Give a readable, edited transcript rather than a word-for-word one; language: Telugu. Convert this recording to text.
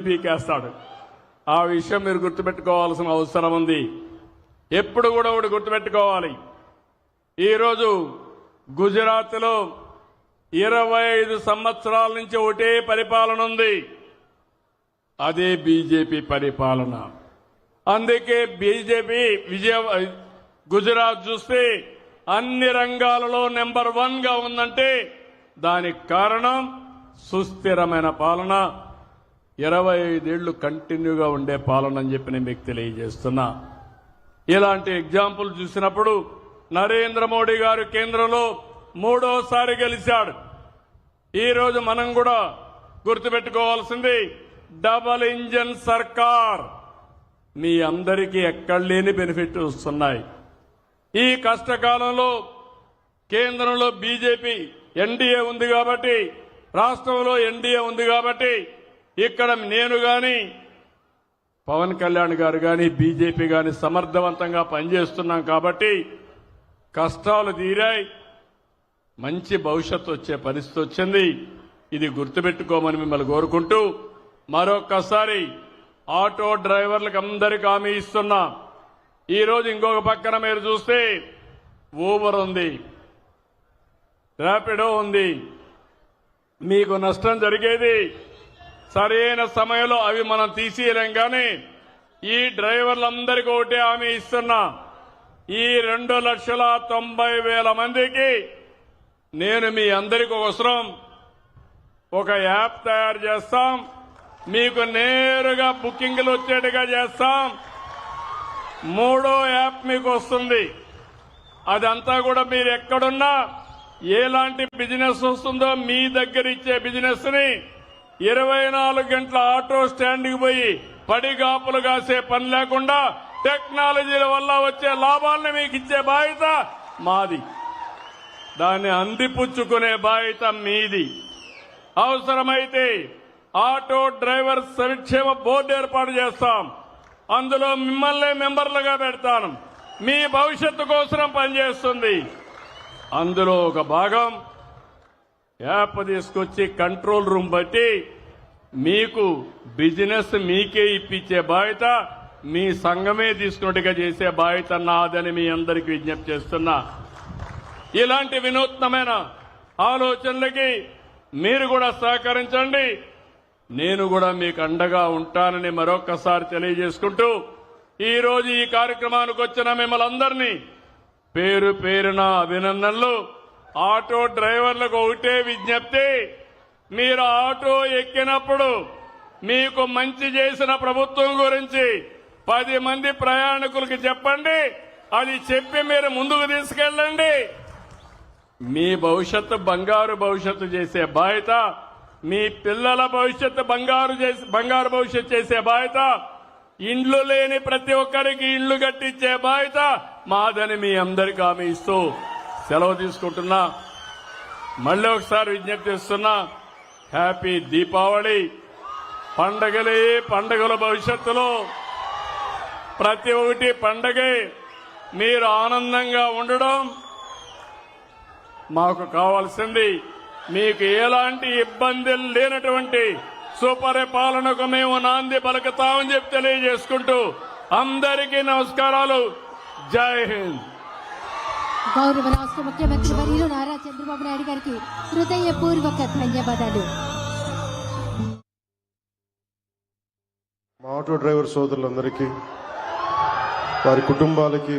పీకేస్తాడు. ఆ విషయం మీరు గుర్తుపెట్టుకోవాల్సిన అవసరం ఉంది. ఎప్పుడు కూడా ఒకటి గుర్తుపెట్టుకోవాలి. ఈరోజు గుజరాత్లో 25 సంవత్సరాల నుంచి ఒకటే పరిపాలన ఉంది. అదే బీజేపీ పరిపాలన. అందుకే బీజేపీ గుజరాత్ చూస్తే అన్ని రంగాలలో నెంబర్ 1గా ఉందంటే దానికి కారణం సుస్థిరమైన పాలన, 25 ఏళ్లు కంటిన్యూగా ఉండే పాలన అని చెప్పి నేను మీకు తెలియజేస్తున్నా. ఇలాంటి ఎగ్జాంపుల్ చూసినప్పుడు నరేంద్ర మోడీ గారు కేంద్రంలో 3వ సారి గెలిచాడు. ఈరోజు మనం కూడా గుర్తుపెట్టుకోవాల్సింది డబల్ ఇంజన్ సర్కార్. మీ అందరికీ ఎక్కడ లేని బెనిఫిట్ వస్తున్నాయి. ఈ కష్టకాలంలో కేంద్రంలో బీజేపీ ఎన్డీఏ ఉంది కాబట్టి, రాష్ట్రంలో ఎన్డీఏ ఉంది కాబట్టి ఇక్కడ నేను గాని పవన్ కళ్యాణ్ గారు గాని బీజేపీ గాని సమర్థవంతంగా పనిచేస్తున్నాం కాబట్టి కష్టాలు తీరాయి, మంచి భవిష్యత్తు వచ్చే పరిస్థితి వచ్చింది. ఇది గుర్తుపెట్టుకోమని మిమ్మల్ని కోరుకుంటూ మరొక్కసారి ఆటో డ్రైవర్లకు అందరికీ హామీ ఇస్తున్నా. ఈరోజు ఇంకొక పక్కన మీరు చూస్తే ఊబర్ ఉంది, ర్యాపిడో ఉంది. మీకు నష్టం జరిగేది సరైన సమయంలో అవి మనం తీసేయలేం. కానీ ఈ డ్రైవర్లందరికీ ఒకటే హామీ ఇస్తున్నా, ఈ 2,90,000 మందికి నేను మీ అందరికీ అవసరం ఒక యాప్ తయారు చేస్తాం. మీకు నేరుగా బుకింగ్లు వచ్చేట్టుగా చేస్తాం. 3వ యాప్ మీకు వస్తుంది. అదంతా కూడా మీరు ఎక్కడున్నా ఎలాంటి బిజినెస్ వస్తుందో మీ దగ్గర ఇచ్చే బిజినెస్ ని 24 గంటల ఆటో స్టాండ్కి పోయి పడిగాపులు కాసే పని లేకుండా టెక్నాలజీల వల్ల వచ్చే లాభాలను మీకు ఇచ్చే బాధ్యత మాది. దాన్ని అందిపుచ్చుకునే బాధ్యత మీది. అవసరమైతే ఆటో డ్రైవర్ సంక్షేమ బోర్డు ఏర్పాటు చేస్తాం. అందులో మిమ్మల్ని మెంబర్లుగా పెడతాను. మీ భవిష్యత్తు కోసం పనిచేస్తుంది. అందులో ఒక భాగం యాప్ తీసుకొచ్చి కంట్రోల్ రూమ్ బట్టి మీకు బిజినెస్ మీకే ఇప్పించే బాధ్యత మీ సంఘమే తీసుకున్నట్టుగా చేసే బాధ్యత నాదని మీ అందరికీ విజ్ఞప్తి చేస్తున్నా. ఇలాంటి వినూత్నమైన ఆలోచనలకి మీరు కూడా సహకరించండి. నేను కూడా మీకు అండగా ఉంటానని మరొకసారి తెలియజేసుకుంటూ ఈరోజు ఈ కార్యక్రమానికి వచ్చిన మిమ్మల్ని అందరినీ పేరు పేరున అభినందనలు. ఆటో డ్రైవర్లకు ఒకటే విజ్ఞప్తి, మీరు ఆటో ఎక్కినప్పుడు మీకు మంచి చేసిన ప్రభుత్వం గురించి 10 మంది ప్రయాణికులకు చెప్పండి. అది చెప్పి మీరు ముందుకు తీసుకెళ్ళండి. మీ భవిష్యత్తు బంగారు భవిష్యత్తు చేసే బాధ్యత, మీ పిల్లల భవిష్యత్తు బంగారు భవిష్యత్తు చేసే బాధ్యత, ఇండ్లు లేని ప్రతి ఒక్కరికి ఇండ్లు కట్టించే బాధ్యత మాదని మీ అందరికీ హామీ ఇస్తూ సెలవు తీసుకుంటున్నా. మళ్ళీ ఒకసారి విజ్ఞప్తి చేస్తున్నా, హ్యాపీ దీపావళి. పండగలే పండగల భవిష్యత్తులో ప్రతి ఒక్కటి పండగే. మీరు ఆనందంగా ఉండడం మాకు కావాల్సింది. మీకు ఎలాంటి ఇబ్బందులు లేనటువంటి సుపరిపాలనకు మేము నాంది పలుకుతామని చెప్పి తెలియజేసుకుంటూ అందరికీ నమస్కారాలు. జై హింద్. గౌరవ రాష్ట్ర ముఖ్యమంత్రి వర్యులు నారా చంద్రబాబు నాయుడు గారికి హృదయపూర్వక ధన్యవాదాలు. మా ఆటో డ్రైవర్ సోదరులందరికీ, వారి కుటుంబాలకి